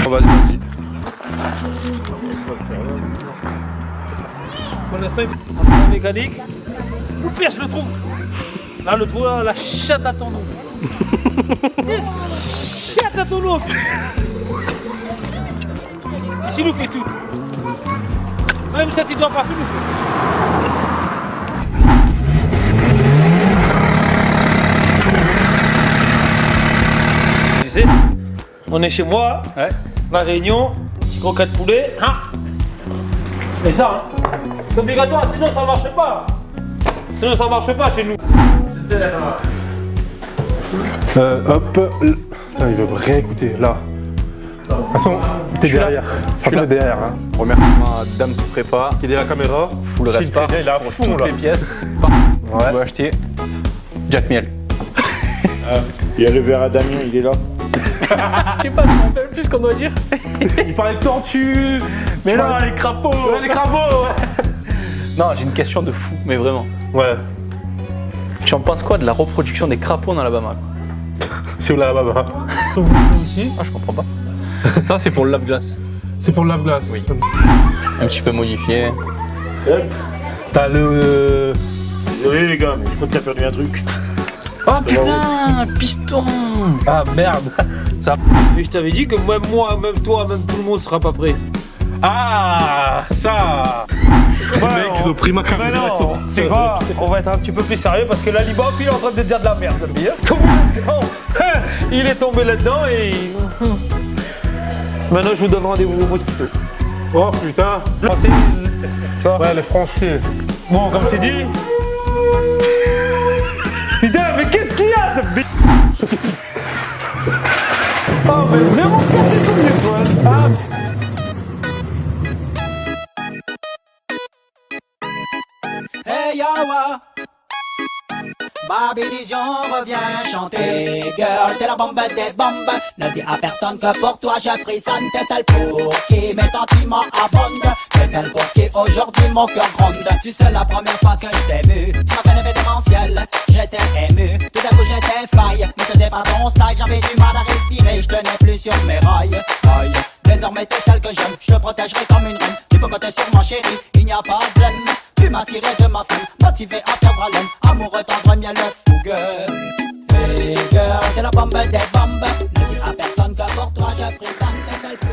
Vas-y. Pour l'instant, il faut la mécanique. Ou pire, le trou. Là, le trou, là, la chatte à ton nom. Chatte à ton nom. Ici, nous fait tout. Même si tu dois pas faire, nous fait. Tu sais, on est chez moi, ouais. La Réunion, petit croquette poulet. Hein. Mais ça, hein, c'est obligatoire, sinon ça marche pas. Sinon ça marche pas chez nous. Hop. Putain, il veut rien écouter. Là. De toute façon, t'es derrière. T'es derrière. Hein. Remerciement à Dams Prépa. Qui est derrière la caméra. Full respect pour toutes les pièces. Ouais. Tu peux acheter Jack Miel. Il y a le verre à Damien, il est là. Je sais pas, je me rappelle plus ce qu'on doit dire. Il parlait de tortue. Mais là, les crapauds. Ouais, les crapauds. Non, j'ai une question de fou, mais vraiment. Ouais. Tu en penses quoi de la reproduction des crapauds dans l'Alabama? C'est où là-bas? Ici. Ah, je comprends pas. Ça, c'est pour le lave-glace. C'est pour le lave-glace. Oui. Un petit peu modifié. T'as le. Désolé les gars, mais je crois que t'as perdu un truc. Oh putain, un piston. Ah merde. Ça. Mais je t'avais dit que même moi, même toi, même tout le monde sera pas prêt. Ah, ça. Les mecs, ils ont pris ma caméra. C'est quoi? On va être un petit peu plus sérieux parce que là, Liban, il est en train de dire de la merde. Il est tombé là-dedans et. Maintenant, je vous donne rendez-vous au hospital. Oh putain. Français, tu vois? Ouais, les Français. Bon, comme c'est dit. Putain, mais qu'est-ce qu'il y a, ce b. Oh, mais vraiment, qu'est-ce que c'est quoi? Ah. Hey yawa, Baby Vision revient chanter. Girl, t'es la bombe des bombes. Ne dis à personne que pour toi je frissonne. T'es celle pour qui mes sentiments abondent. T'es celle pour qui aujourd'hui mon cœur gronde. Tu sais la première fois que je t'ai vu, tu m'as fait lever démentiel. J'étais ému, tout d'un coup j'étais fly. Ne faisais pas ton style, j'avais du mal à respirer. Je tenais plus sur mes rails. Aïe. Désormais t'es celle que j'aime, je te protégerai comme une reine. Tu peux compter sur moi chérie, il n'y a pas de blême. Tu m'as tiré de ma femme, motivé à perdre haleine. Amoureux, tendre, mielleux, fougueux. Hey girl, t'es la bombe des bombes. Ne dis à personne que pour toi je frissonne. T'es seule pour...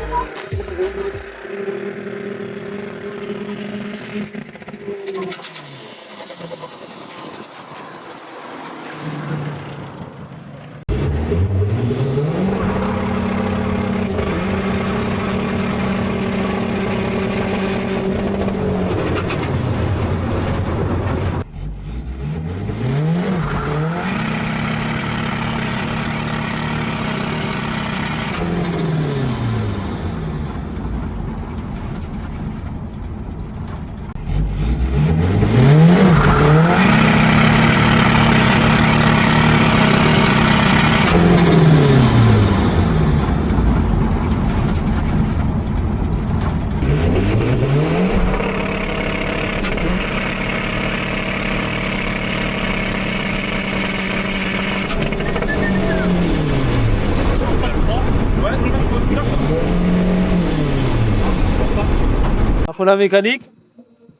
Pour la mécanique,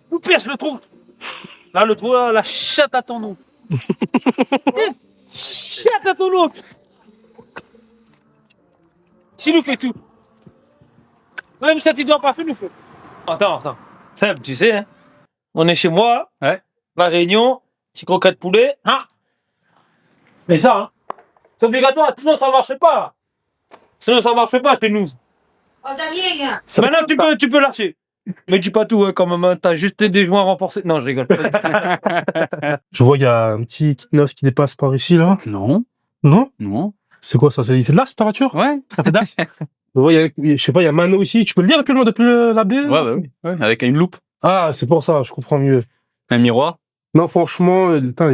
ou pire, le trou. Là, le trou, là, la chatte à ton nom. Chatte à ton nom. Si nous fait tout. Même si tu dois pas faire, nous fait. Attends. Seb, tu sais, hein, on est chez moi, ouais. La Réunion, petit croquette poulet. Hein. Mais ça, hein, c'est obligatoire, sinon ça marche pas. Sinon ça marche pas chez nous. Oh Damien! Maintenant tu peux lâcher. Mais dis pas tout hein, quand même, hein. T'as juste des joints renforcés. Non, je rigole. Je vois, il y a un petit noce qui dépasse par ici, là. Non. Non? Non. C'est quoi ça? C'est de l'as, ta voiture? Ouais. Ça fait d'as? Je vois, je sais pas, il y a Mano ici. Tu peux le lire depuis la baie? Ouais, oui. Ouais, avec une loupe. Ah, c'est pour ça, je comprends mieux. Un miroir. Non, franchement, putain,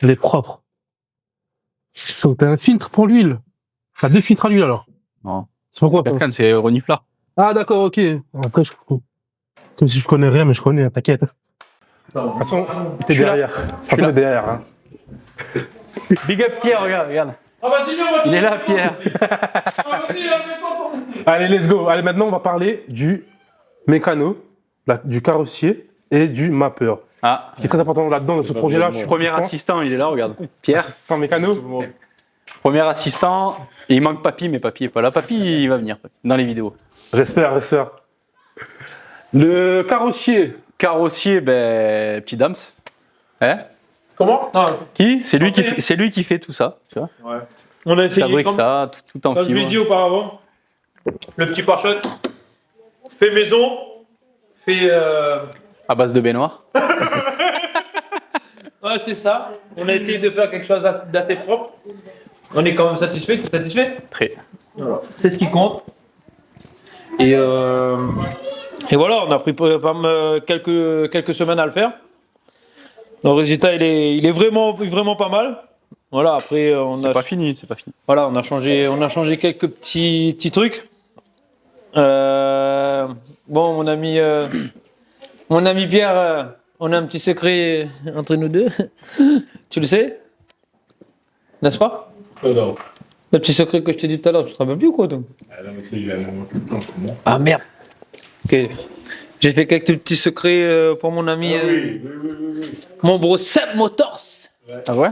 elle est propre. T'as un filtre pour l'huile. T'as 2 filtres à l'huile, alors. Non. C'est pourquoi? Berkane, c'est reniflard. Ah, d'accord, ok. Après, je comprends. Comme si je connais rien, mais je connais, t'inquiète. De toute façon, t'es derrière. Franchement, t'es derrière. Hein. Big up Pierre, regarde. Ah, vas-y, viens, on va Il est là, Pierre. Ah, vas-y, mets-toi ton- Allez, let's go. Allez, maintenant, on va parler du mécano, du carrossier et du mappeur. Ah, Ce qui est très important là-dedans, dans ce projet-là. premier assistant, il est là, regarde. Pierre, Assistant mécano. premier assistant. Et il manque Papy, mais Papy est pas là. Papy, il va venir dans les vidéos. J'espère. Le carrossier. Carrossier, ben, petit Dams. Hein? Comment? Non, Qui? C'est lui qui fait tout ça. Tu vois? on a Il essayé fabrique comme, ça, tout en comme je fibre. l'ai dit auparavant. Le petit pare-choc fait maison, fait. À base de baignoire. Ouais, c'est ça. On a essayé de faire quelque chose d'assez propre. On est quand même satisfait. T'es satisfait? Très. Voilà. C'est ce qui compte. Et voilà, on a pris quelques semaines à le faire. Le résultat, il est vraiment pas mal. Voilà, après on a C'est pas fini. voilà, on a changé quelques petits trucs. Bon, mon ami Pierre, on a un petit secret entre nous deux. Tu le sais? N'est-ce pas? Non. Le petit secret que je t'ai dit tout à l'heure, tu te rappelles plus ou quoi donc? Ah non, mais c'est lui, comment? Ah merde. Ok. J'ai fait quelques petits secrets pour mon ami, mon bro Seb Motors. Ah ouais?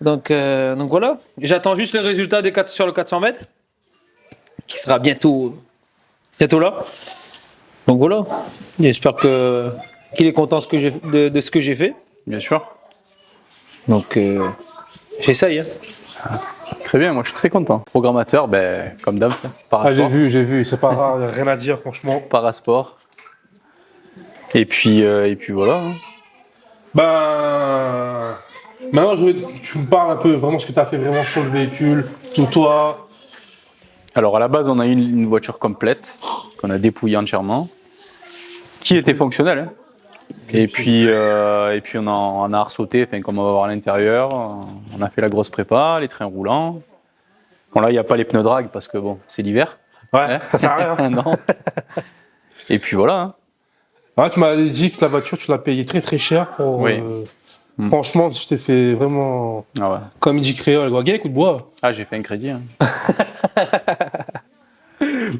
Donc voilà. J'attends juste le résultat sur le 400 mètres, qui sera bientôt là. Donc voilà. J'espère qu'il est content de ce que j'ai fait. Bien sûr. Donc j'essaye. Hein. Très bien, moi je suis très content. Programmateur, ben, comme Dams, Ah, Parasport. j'ai vu. C'est pas rare, y a rien à dire, franchement. Parasport. Et puis voilà. Hein. Ben. Maintenant, tu me parles un peu vraiment ce que tu as fait vraiment sur le véhicule, tout toi. Alors à la base, on a eu une voiture complète qu'on a dépouillée entièrement, qui était fonctionnelle. Hein. Et puis on a ressauté, enfin, comme on va voir à l'intérieur. On a fait la grosse prépa, les trains roulants. Bon là, il n'y a pas les pneus drag parce que bon, c'est l'hiver. Ouais, Hein. ça sert à rien. Non. Et puis voilà. Hein. Ouais, tu m'as dit que la voiture, tu l'as payée très très cher. Pour, Oui. Franchement, je t'ai fait vraiment Ah ouais. comme il dit créole. Quoi. Gagne, coup de bois. Ah, j'ai fait un crédit. Hein.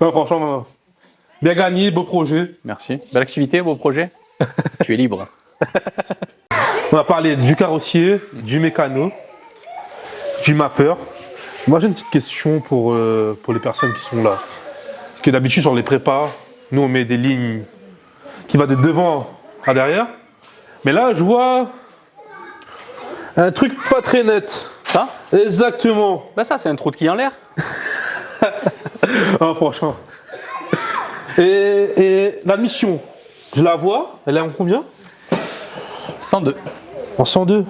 Non, franchement, bien gagné, beau projet. Merci. Belle activité, beau projet. Tu es libre. On a parlé du carrossier, du mécano, du mappeur. Moi, j'ai une petite question pour les personnes qui sont là. Parce que d'habitude, sur les prépas, nous, on met des lignes qui vont de devant à derrière. Mais là, je vois un truc pas très net. Ça? Exactement. Bah ça, c'est un trou de quille en l'air. Ah, franchement. Et la mission, je la vois, elle est en combien? 102. En 102.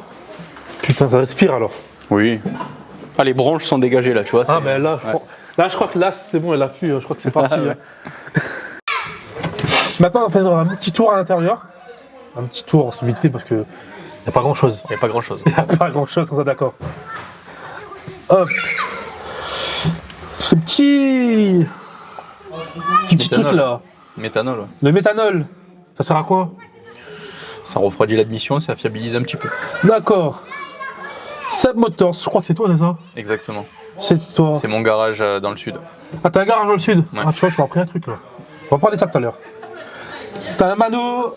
Putain, ça respire alors. Oui. Ah, les branches sont dégagées là, tu vois. Ah, c'est- mais là, ouais. là, je crois que là, c'est bon, elle a pu. Je crois que c'est parti. Ouais. hein. Maintenant, on va faire un petit tour à l'intérieur. Un petit tour, c'est vite fait parce que y a pas grand chose. Il n'y a pas grand chose. Y a pas grand chose, comme ça, d'accord. Hop. Ce petit truc là, Méthanol, ouais. le méthanol, ça sert à quoi? Ça refroidit l'admission, ça fiabilise un petit peu. D'accord. Seb Motors, je crois que c'est toi, c'est ça? Exactement. C'est toi. C'est mon garage dans le sud. Ah, t'as un garage dans le sud? Ouais. Ah, tu vois, je m'en pris un truc là. On va parler de ça tout à l'heure. T'as un mano.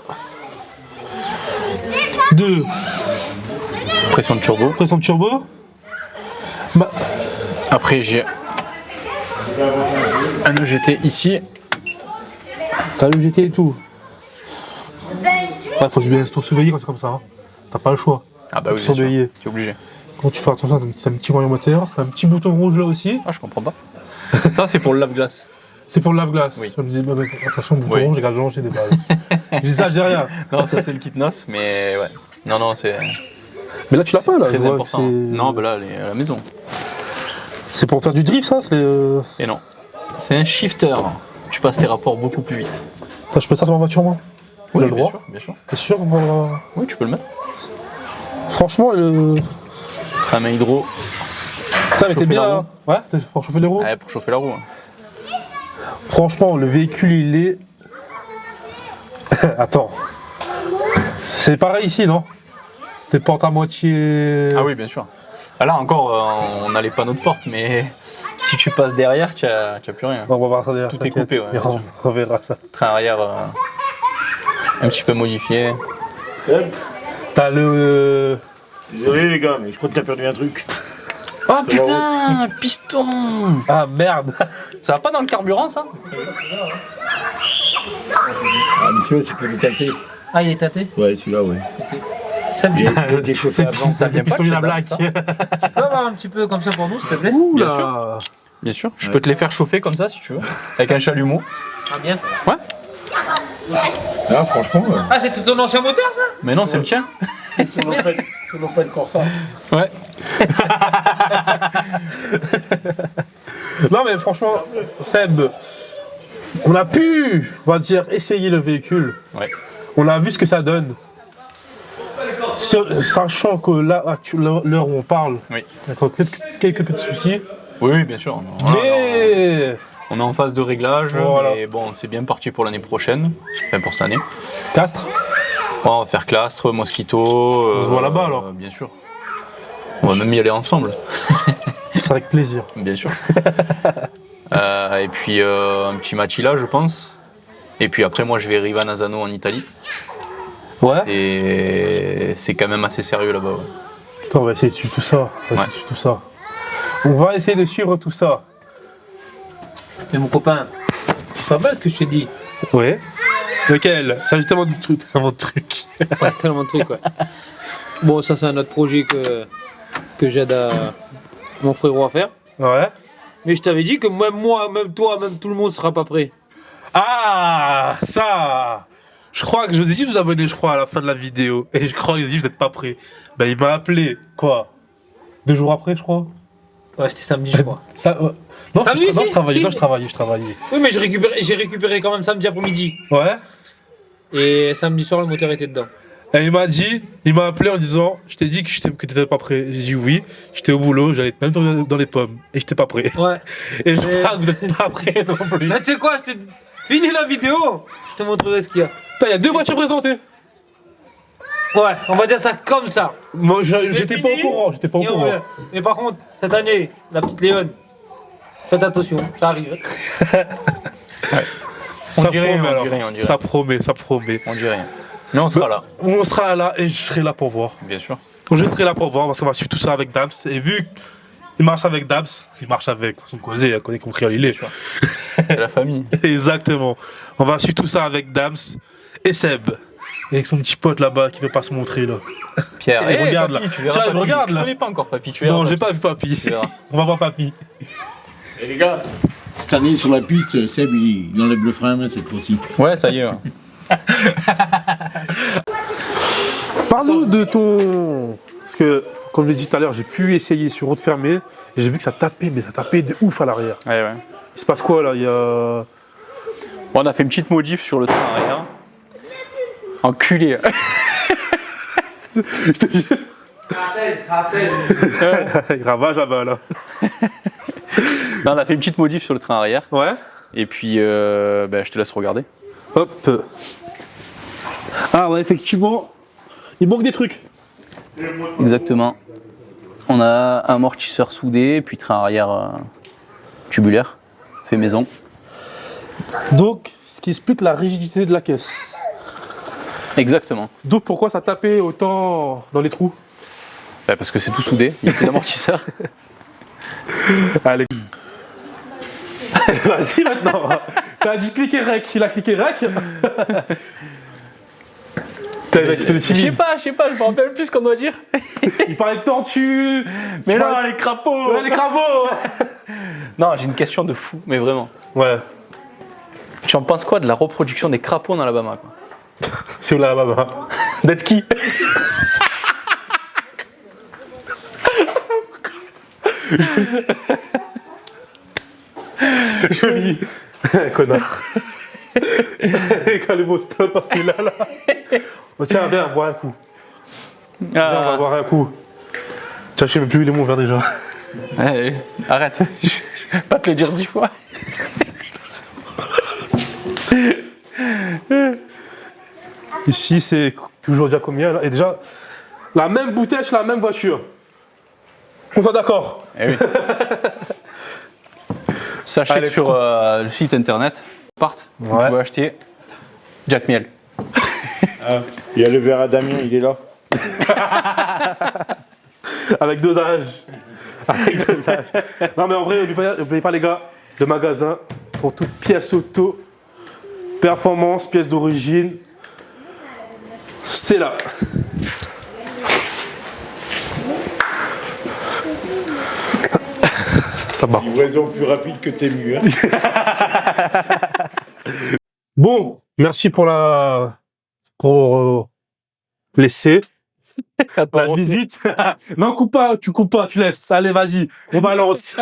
2. Pression de turbo. Pression de turbo. Après, j'ai un EGT ici. T'as le GT et tout. Ouais, faut bien tout surveiller quand c'est comme ça. Hein. T'as pas le choix. Ah bah oui, bien Surveiller. sûr. Tu es obligé. Quand tu fais attention, t'as un petit voyant moteur, t'as un petit bouton rouge là aussi. Ah, je comprends pas. Ça, c'est pour le lave-glace. C'est pour le lave-glace. Oui. Je me disais, bah, attention, bouton Oui. rouge, j'ai j'ai des bases. Je dis ça, j'ai rien. Non, ça, c'est le kit noce, mais ouais. Non, c'est Mais là, tu l'as pas là. je très vois que important. c'est- Non, bah là, elle est à la maison. C'est pour faire du drift, ça. Et non. C'est un shifter. Tu passes tes rapports beaucoup plus vite. Attends, je peux mettre ça sur ma voiture, moi? J'ai le bien droit. sûr, bien sûr. T'es sûr qu'on va- Oui, tu peux le mettre. Franchement, La main hydro, ça, mais t'es Chauffer la bien. Ouais, pour chauffer les roues. ouais, pour chauffer la roue. Hein. Franchement, le véhicule, il est Attends. C'est pareil ici, non? Tes portes à moitié... Ah oui, bien sûr. Ah, là encore, on a les panneaux de porte, mais si tu passes derrière, tu n'as plus rien. Bon, on va voir ça derrière. Tout est t'inquiète. coupé, ouais, bien sûr. On verra ça. Train arrière un petit peu modifié. T'as le... Désolé les gars, mais je crois que t'as perdu un truc. Oh putain, un piston. Ah merde. Ça va pas dans le carburant, ça? Ah mais celui-là c'est que le tâté. Ah, il est tâté. Ouais celui-là ouais. Ça me dit. Il a été chauffé avant. Ça vient pas de piston chez la Dax, blague. ça Tu peux avoir un petit peu comme ça pour nous, s'il te plaît? Bien sûr. Bien sûr. Je peux te les faire chauffer comme ça si tu veux, avec un chalumeau. Ah, bien ça. Ah franchement, Ah, c'est ton ancien moteur, ça? Mais non, c'est le tien. c'est pas de Corsa. Ouais. Non mais franchement, Seb, on a pu, on va dire, essayer le véhicule. Ouais. On a vu ce que ça donne. Sachant que là, l'heure où on parle, Oui. il y a encore quelques petits soucis. Oui, bien sûr. Mais On est en phase de réglage, Voilà. mais bon, c'est bien parti pour l'année prochaine, enfin pour cette année. Castres, Bon, on va faire Clastres, Mosquito. On se voit là-bas, alors. Bien sûr. On va même y aller ensemble, c'est avec plaisir. bien sûr. Et puis un petit Matila, je pense. Et puis après, moi, je vais Riva Nazano en Italie. Ouais. C'est quand même assez sérieux là-bas. Ouais. Attends, on va essayer de suivre tout ça. On va essayer de suivre tout ça. Mais mon copain, tu te rappelles ce que je t'ai dit? Ouais. Lequel? Ça, j'ai tellement de trucs. Ouais, tellement de trucs, ouais. Bon, ça, c'est un autre projet que j'aide à mon frérot à faire. Ouais. Mais je t'avais dit que même moi, même toi, même tout le monde sera pas prêt. Ah, ça. Je crois que je vous ai dit de vous abonner, je crois, à la fin de la vidéo. Et je crois que je dit, vous n'êtes pas prêts. Ben, il m'a appelé, quoi 2 jours après, je crois. Ouais, c'était samedi, je crois. Ça, non, Samedi, je si, travaillais, si. non, je travaillais. Oui, mais j'ai récupéré quand même samedi après-midi. Ouais. Et samedi soir, le moteur était dedans. Et il m'a appelé en disant, je t'ai dit que tu n'étais pas prêt. J'ai dit oui, j'étais au boulot, j'allais même dans les pommes. Et j'étais pas prêt. Ouais. Et je Mais- crois que vous n'êtes pas prêt non plus. Mais tu sais quoi, fini la vidéo. Je te montrerai ce qu'il y a. Putain, il y a 2 voitures présentées. Ouais, on va dire ça comme ça. Moi, j'étais pas au fini. courant, Et on revient. Mais par contre, cette année, la petite Léone, faites attention, ça arrive. Ça dirait, promet on alors. dirait, on dirait. Ça promet. On dit rien. Mais on sera là, On sera là et je serai là pour voir. bien sûr. Donc, je serai là pour voir parce qu'on va suivre tout ça avec Dams. Et vu qu'il marche avec Dams, il marche avec son causé, on connaît compris il est. C'est la famille. Exactement. On va suivre tout ça avec Dams et Seb. Et avec son petit pote là-bas qui veut pas se montrer là. Pierre, Eh, regarde, papy, là. tu verras Tiens, papy. regarde, Tu là. connais pas encore papy, tu verras. Non, papy. j'ai pas vu Papy. Tu verras. On va voir Papy. Et les gars, cette année sur la piste, Seb il enlève le frein à main cette fois-ci. Ouais, ça y est. Ouais. Parle-nous de ton. Parce que, comme je l'ai dit tout à l'heure, j'ai pu essayer sur route fermée. Et j'ai vu que ça tapait, mais ça tapait de ouf à l'arrière. Ouais, ouais. Il se passe quoi là? Il y a. Bon, on a fait une petite modif sur le train arrière. Enculé. Il ravage là-bas là. Non, on a fait une petite modif sur le train arrière. Ouais. Et puis, je te laisse regarder. Hop. Ah ouais, effectivement. Il manque des trucs. Exactement. On a un amortisseur soudé, puis train arrière tubulaire, fait maison. Donc, ce qui explique la rigidité de la caisse. Exactement. Donc, pourquoi ça tapait autant dans les trous? Parce que c'est tout soudé, il n'y a plus d'amortisseur. Allez. Vas-y maintenant. T'as dit cliquer rec. Il a cliqué rec. Je sais pas, je me rappelle plus ce qu'on doit dire. Il parlait de tortue. Mais Tu non, parlais- les crapauds. Ouais, les crapauds. Non, j'ai une question de fou, mais vraiment. Ouais. Tu en penses quoi de la reproduction des crapauds en Alabama, quoi? C'est où là-bas? D'être qui? Joli. Connard. Quand les mots stop parce qu'il est là. Oh, tiens, viens, bois un coup. Viens, on va boire un coup. Tiens, je sais même plus où il est mon verre déjà. Ouais, arrête. Je vais pas te le dire 10 fois. Ici, c'est toujours Giacomiel. Et déjà, la même bouteille, c'est la même voiture. On soit d'accord. Eh oui. Sachez Allez, que sur le site internet, vous pouvez acheter Jack Miel. Il y a le verre à Damien, il est là. Avec dosage. Avec dosage. Non, mais en vrai, n'oubliez pas, les gars, le magasin pour toute pièce auto, performance, pièce d'origine, c'est là. Ça va. Livraison plus rapide que tes murs. Bon, merci pour laisser la visite. Non, coupe pas, tu laisses. Allez, vas-y, on balance.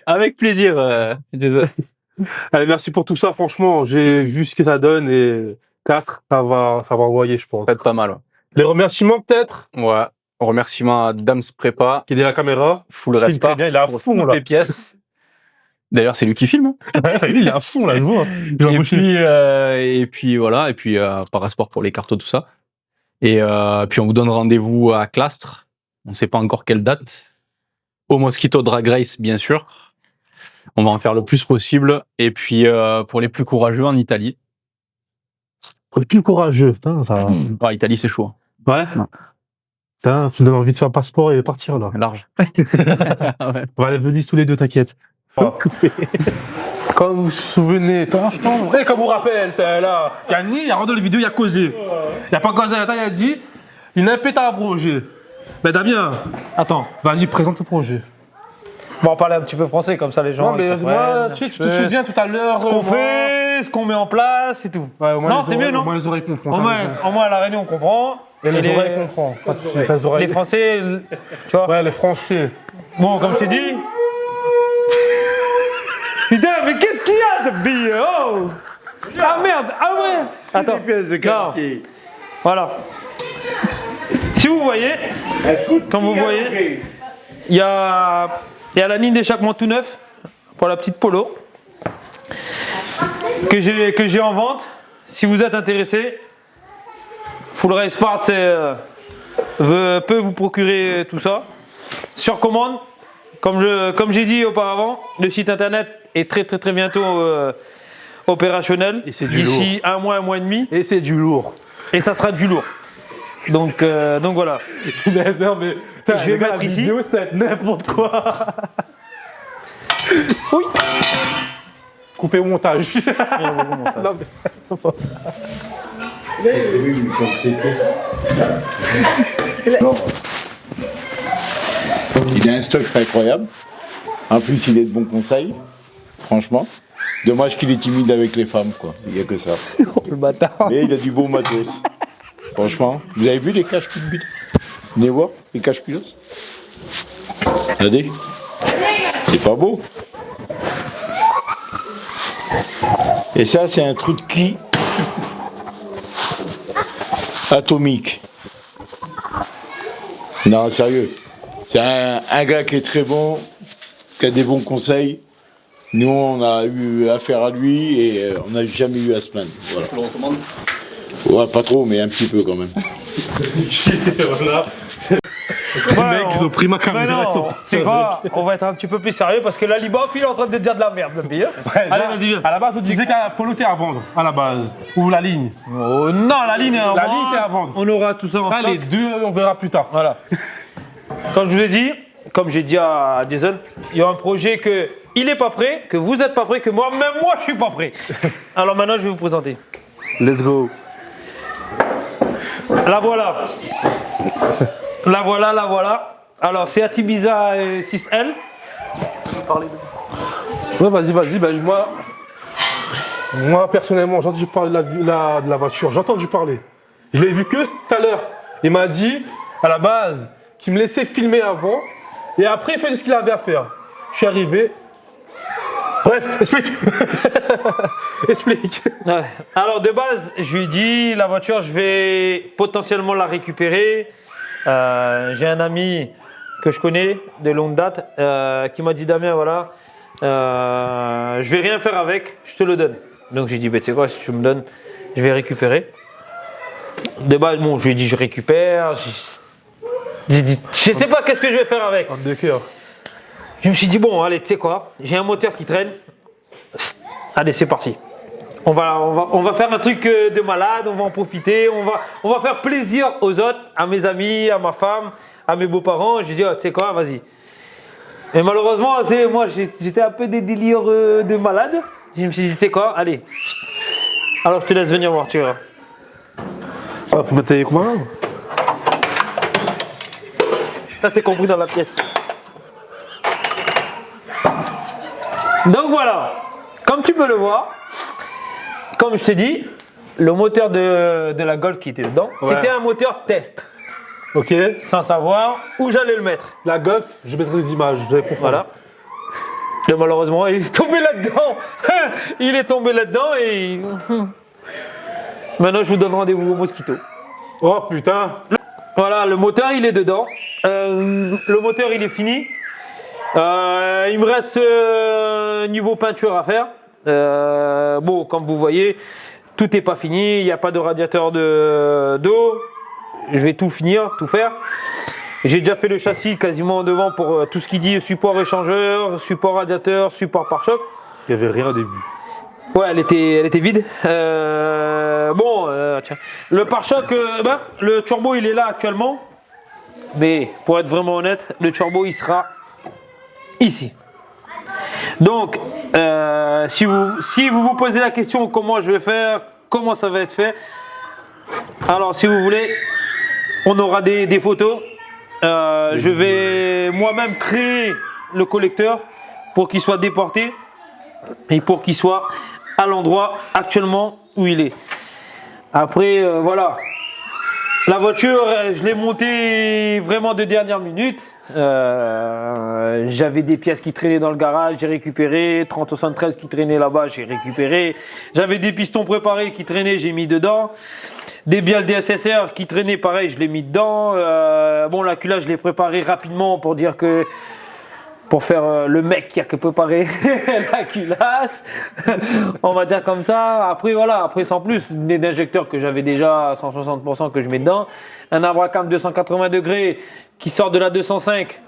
Avec plaisir, Jason. Allez, merci pour tout ça. Franchement, j'ai vu ce que ça donne et 4, ça va envoyer, je pense. Ça va être pas mal. Ouais. Les remerciements, peut-être, Ouais. Remerciement à Dams Prépa, qui est derrière la caméra. full respect. Il est à fond, toutes là. les pièces. D'ailleurs, c'est lui qui filme. Il est à fond, là, je vois. Et puis voilà, et puis Parasport pour les cartes, tout ça. Et puis on vous donne rendez-vous à Clastres. On ne sait pas encore quelle date. Au Mosquito Drag Race, bien sûr. On va en faire le plus possible. Et puis pour les plus courageux, en Italie. Pour les plus courageux, putain, ça. Bah, Italie, c'est chaud. Ouais. Non. Putain, tu me donnes envie de faire un passeport et partir, là. Large. Ouais. On va aller Venise tous les deux, t'inquiète. Quand vous vous souvenez, et comme vous rappelle, t'es là, il y a ni, il y a rendu la vidéo, il y a causé. Il n'y a pas causé, il a dit, il n'a pas à projet. Ben Damien, Attends, vas-y, présente le projet. on va en parler un petit peu français, comme ça les gens. Non, mais ils moi, comprennent. tu te souviens tout à l'heure. Ce qu'on fait, ce qu'on met en place et tout. Ouais, au moins Non, les c'est oreilles- mieux, non Au moins les oreilles comprennent. Au moins à La Réunion, on comprend. Et les oreilles comprennent. Pas de soucis, les oreilles. Les Français, tu vois. Ouais, les Français. Bon, comme je t'ai dit. Putain, mais qu'est-ce qu'il y a ce billet? Oh! Ah merde! Ah ouais! Attends. Non. Voilà. Si vous voyez, comme vous voyez, il y a la ligne d'échappement tout neuf pour la petite Polo que j'ai en vente. Si vous êtes intéressé, Full Race Parts peut vous procurer tout ça sur commande. Comme j'ai dit auparavant, le site internet est très bientôt opérationnel. Et c'est du d'ici un mois et demi. Et c'est du lourd. Et ça sera du lourd. Donc voilà. Non, mais Je vais mettre ici. vidéo, c'est n'importe quoi. Oui. Coupé au montage. Non, mais... Oui, comme ces pièces. Non. Il a un stock incroyable. En plus, il est de bons conseils. Franchement. Dommage qu'il est timide avec les femmes, quoi. Il n'y a que ça. Le bâtard. Mais il a du beau matos. Franchement. Vous avez vu les caches culottes? Venez voir les caches culottes. Regardez. C'est pas beau. Et ça, c'est un trou de cul atomique. Non, sérieux. C'est un gars qui est très bon, qui a des bons conseils. Nous, on a eu affaire à lui et on n'a jamais eu à se plaindre. Voilà. Je le recommande. Ouais, pas trop, mais un petit peu quand même. Voilà. Les mecs, ils ont pris ma caméra. Mais non, ils sont c'est quoi? On va être un petit peu plus sérieux parce que là, Libof, il est en train de dire de la merde, le pire. Ouais, Allez, là, vas-y, viens. À la base, on disait qu'à Polo, t'es à vendre. À la base. Ou la ligne. Oh, non, la ligne est à vendre. La ligne est à vendre. On aura tout ça en Ah, les stock. deux, on verra plus tard. Voilà. Comme je vous ai dit, comme j'ai dit à Jason, il y a un projet que il n'est pas prêt, que vous n'êtes pas prêt, que moi, même moi, je suis pas prêt. Alors maintenant, je vais vous présenter. Let's go. La voilà. La voilà, la voilà. Alors, c'est Atibiza 6L. Ouais, vas-y. Ben, moi, personnellement, j'ai entendu parler de la voiture. J'ai entendu parler. Je l'ai vu que tout à l'heure. Il m'a dit, à la base, qu'il me laissait filmer avant. Et après, il faisait ce qu'il avait à faire. Je suis arrivé. Bref, explique. Explique. Ouais. Alors, de base, je lui ai dit, la voiture, je vais potentiellement la récupérer. J'ai un ami que je connais de longue date qui m'a dit, Damien, voilà, je vais rien faire avec, je te le donne. Donc j'ai dit, bah, tu sais quoi, si tu me donnes, je vais récupérer. De base, bon, je lui ai dit je récupère. J'ai dit, je sais pas qu'est-ce que je vais faire avec. Un de cœur. Je me suis dit, bon, allez, tu sais quoi, j'ai un moteur qui traîne. Allez, c'est parti. On va faire un truc de malade, on va en profiter, on va faire plaisir aux autres, à mes amis, à ma femme, à mes beaux-parents. J'ai dit, oh, tu sais quoi, vas-y. Et malheureusement, moi, j'étais un peu des délires de malade. Je me suis dit, tu sais quoi, allez. Alors, je te laisse venir voir, tu vois. Ah, faut mettre les combien? Ça, c'est compris dans la pièce. Donc voilà, comme tu peux le voir, comme je t'ai dit, le moteur de la Golf qui était dedans, c'était un moteur test. Ok. Sans savoir où j'allais le mettre. La Golf, je mettrai des images, vous allez comprendre. Voilà. Et malheureusement, il est tombé là-dedans. Il est tombé là-dedans et... Maintenant, je vous donne rendez-vous au Mosquito. Oh putain. Voilà, le moteur, il est dedans. Le moteur, il est fini. Il me reste niveau peinture à faire. Bon, comme vous voyez, tout n'est pas fini. Il n'y a pas de radiateur d'eau. Je vais tout finir, tout faire. J'ai déjà fait le châssis quasiment devant pour tout ce qui dit support échangeur, support radiateur, support pare-choc. Il n'y avait rien au début. Ouais, elle était vide. Tiens. Le pare-choc, le turbo, il est là actuellement. Mais pour être vraiment honnête, le turbo, il sera ici. Donc, si vous vous posez la question comment je vais faire, comment ça va être fait, alors si vous voulez, on aura des photos. Je vais moi-même créer le collecteur pour qu'il soit déporté et pour qu'il soit à l'endroit actuellement où il est. Après, voilà. La voiture, je l'ai montée vraiment de dernière minute. J'avais des pièces qui traînaient dans le garage, j'ai récupéré. 3073 qui traînait là-bas, j'ai récupéré. J'avais des pistons préparés qui traînaient, j'ai mis dedans. Des bielles DSSR qui traînaient, pareil, je l'ai mis dedans. Bon, la culasse, je l'ai préparé rapidement pour dire que... Pour faire le mec qui a que préparé la culasse, on va dire comme ça. Après, voilà, après sans plus, des injecteurs que j'avais déjà à 160% que je mets dedans. Un Abracam 280 degrés qui sort de la 205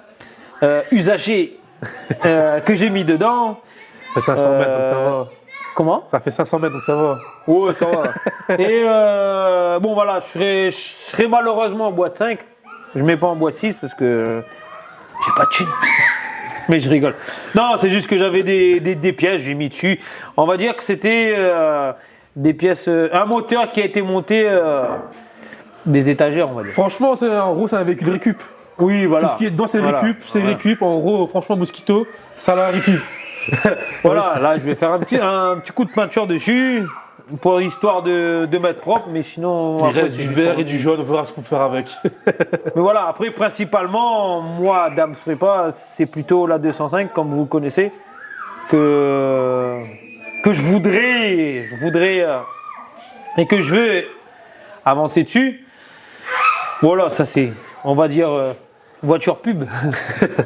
usagé que j'ai mis dedans. Ça fait 500 mètres, donc ça va. Comment? Ça fait 500 mètres, donc ça va. Ouais, ça va. Et bon, voilà, je serai malheureusement en boîte 5. Je mets pas en boîte 6 parce que j'ai pas de thune. Mais je rigole. Non, c'est juste que j'avais des pièces, j'ai mis dessus. On va dire que c'était des pièces, un moteur qui a été monté des étagères, on va dire. Franchement, en gros, c'est un véhicule récup. Oui, voilà. Tout ce qui est dedans, c'est Voilà. récup. C'est Voilà. récup. En gros, franchement, Mosquito, ça la récup. Voilà, là, je vais faire un petit coup de peinture dessus pour l'histoire de mettre propre, mais sinon. Il après, reste c'est du juste vert pour- et du jaune, on verra ce qu'on peut faire avec. Mais voilà, après, principalement, moi, Dams Prépa, c'est plutôt la 205, comme vous le connaissez, que je voudrais et que je veux avancer dessus. Voilà, ça c'est, on va dire, voiture pub.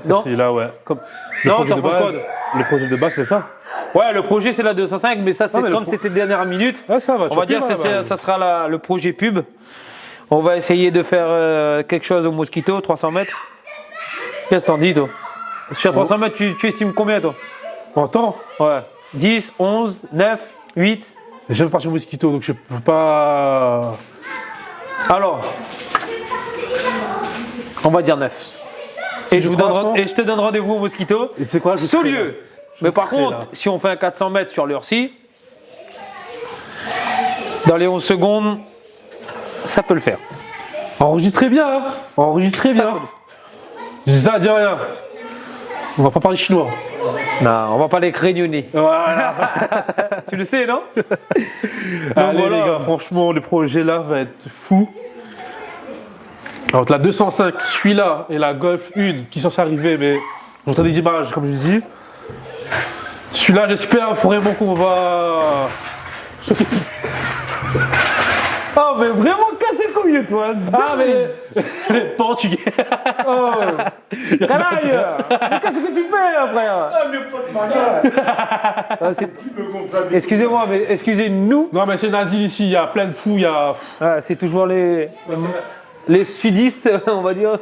Non, C'est là, ouais. Comme Non, projet t'en de penses base, quoi le projet de base, c'est ça. ouais, le projet c'est la 205, mais ça c'est Ah, mais le comme c'était dernière minute. Ouais, ça va. On va dire que ça sera le projet pub. On va essayer de faire quelque chose au Mosquito, 300 mètres. Qu'est-ce que t'en dis, toi? Sur 300 mètres, tu estimes combien, toi? En temps, Ouais. 10, 11, 9, 8. j'ai jamais parti au Mosquito, donc je peux pas. Alors, on va dire 9. Et je te donne rendez-vous au Mosquito. Et tu sais quoi, je Saulieu. serai là. Mais par serai contre, là. si on fait un 400 mètres sur l'heure-ci, dans les 11 secondes, ça peut le faire. Enregistrez bien, hein. Enregistrez Ça bien. peut le faire. Je dis ça, dis rien. On va pas parler chinois. Non, on va pas les réunionner. Voilà. Tu le sais, non? Allez voilà. les gars, franchement, le projet là va être fou. Entre la 205, celui-là, et la Golf 1 qui sont censés arriver, mais j'entends des images, comme je dis. Celui-là, j'espère vraiment qu'on va. Oh, mais vraiment casser combien toi? Ah, mais. Portugais. Oh. Canaille. Mais qu'est-ce que tu fais, là, frère? Ah, mieux pas de Excusez-moi, mais excusez-nous. Non, mais c'est nazi ici, il y a plein de fous, il y a. Ah, c'est toujours les sudistes, on va dire.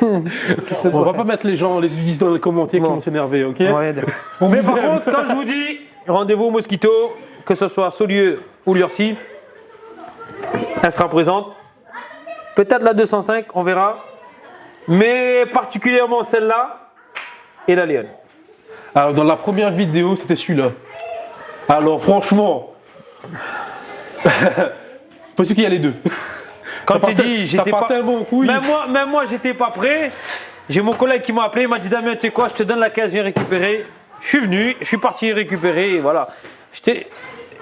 On va pas mettre les gens, les sudistes dans les commentaires qui vont s'énerver, ok? Ouais, mais par contre, quand je vous dis, rendez-vous au Mosquito, que ce soit Saulieu ou Lurcy, elle sera présente. Peut-être la 205, on verra. Mais particulièrement celle-là et la Léon. Alors, dans la première vidéo, c'était celui-là. Alors, franchement, pas sûr qu'il y a les deux. Quand tu dis, j'étais pas tellement en couille. Même moi, j'étais pas prêt. J'ai mon collègue qui m'a appelé, il m'a dit Damien, tu sais quoi, je te donne la case, j'ai récupéré. Je suis venu, je suis parti récupérer, et voilà. Je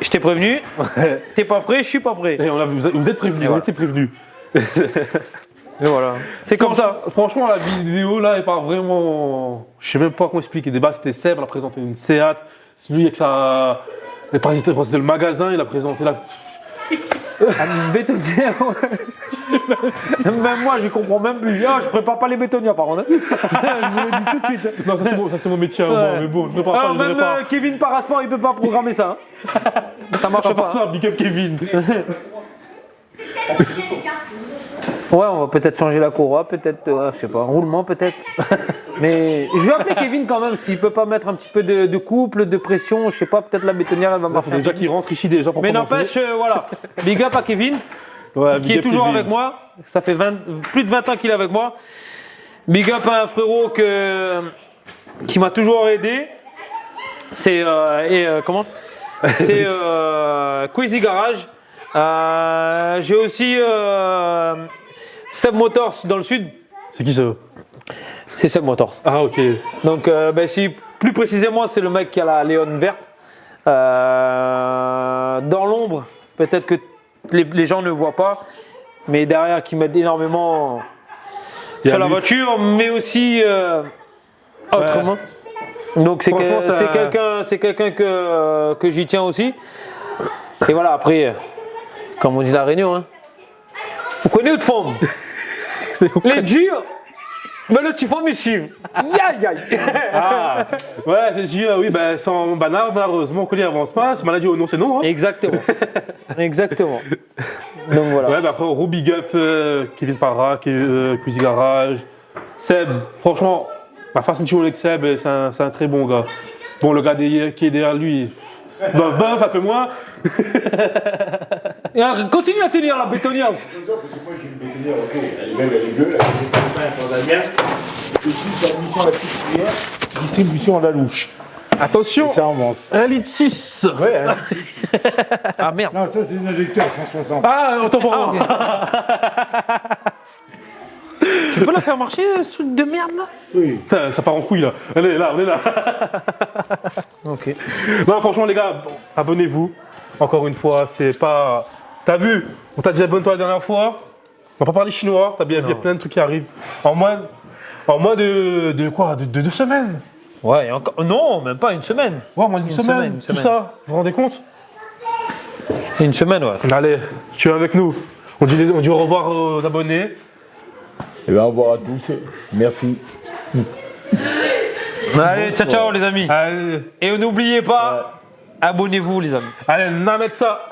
t'ai prévenu, t'es pas prêt, je suis pas prêt. Et vous êtes prévenus, vous avez été prévenus. Et voilà. C'est comme ça. Franchement, la vidéo là, elle part vraiment. Je sais même pas comment expliquer. Des bases, c'était Seb, il a présenté une Seat. C'est lui avec sa. Il a présenté le magasin, il a présenté la. Une bétonnière. Même moi, je comprends même plus. Ah, je prépare pas les bétonnières par contre. Je vous le dis tout de suite. Non, ça c'est mon métier, moi, mais bon, je prépare pas. Même Kevin Parasport, il peut pas programmer ça. Ça marche pas. Ça, big up Kevin. Ouais, on va peut-être changer la courroie, peut-être, je sais pas, roulement peut-être. Mais je vais appeler Kevin quand même, s'il peut pas mettre un petit peu de couple, de pression, je sais pas, peut-être la bétonnière elle va marcher. Il faut déjà qu'il rentre ici déjà pour Mais commencer. n'empêche, voilà, big up à Kevin, Ouais, qui est toujours avec moi. Ça fait plus de 20 ans qu'il est avec moi. Big up à un frérot qui m'a toujours aidé. C'est comment? C'est Queasy Garage. J'ai aussi Seb Motors dans le sud. C'est qui ça? C'est Seb Motors. Ah, ok. Donc, si plus précisément, c'est le mec qui a la Léon verte. Dans l'ombre, peut-être que les gens ne voient pas, mais derrière, qui m'aide énormément sur la voiture, mais aussi autrement. Donc, c'est quelqu'un que j'y tiens aussi. Et voilà, après, comme on dit la Réunion, hein. Vous connaissez autre forme. Les durs, mais le tu forme, ils suivent. Aïe, aïe. Ah, ouais, c'est sûr, oui, ben, sans banard, malheureusement, on connaît avance pas. C'est maladie ou non, c'est non. Hein. Exactement. Exactement. Donc voilà. Ouais, ben après, gros big up, Kevin Parra, Queasy Garage, Seb, franchement, ma fascination avec Seb, c'est un très bon gars. Bon, le gars qui est derrière lui, bof, un peu moins. Et continue à tenir la bétonnière. Moi j'ai une bétonnière, ok, elle est belle, elle est bleue, elle est pas pour Damien. Et puis c'est la mission à la petite cuillère, distribution à la louche. Attention, Ça avance. 1,6 litre. Ouais, hein. Ah merde. Non, ça c'est un injecteur 160. Ah, autant pour moi. Tu peux la faire marcher, ce truc de merde là? Oui. Putain, ça part en couille là. Allez, là, on est là. Ok. Non, franchement, les gars, abonnez-vous. Encore une fois, c'est pas. T'as vu, on t'a dit abonne-toi la dernière fois. On va pas parler chinois. T'as bien vu, il y a plein de trucs qui arrivent. En moins de quoi? De 2 semaines. Ouais, et encore. Non, même pas une semaine. Ouais, moins d'une semaine. Tout ça, vous vous rendez compte? Une semaine, ouais. Allez, tu es avec nous. On dit au revoir aux abonnés. Et bien au revoir à tous. Merci. Allez, ciao, ciao les amis. Allez, Et n'oubliez pas, abonnez-vous les amis. allez, on va mettre ça.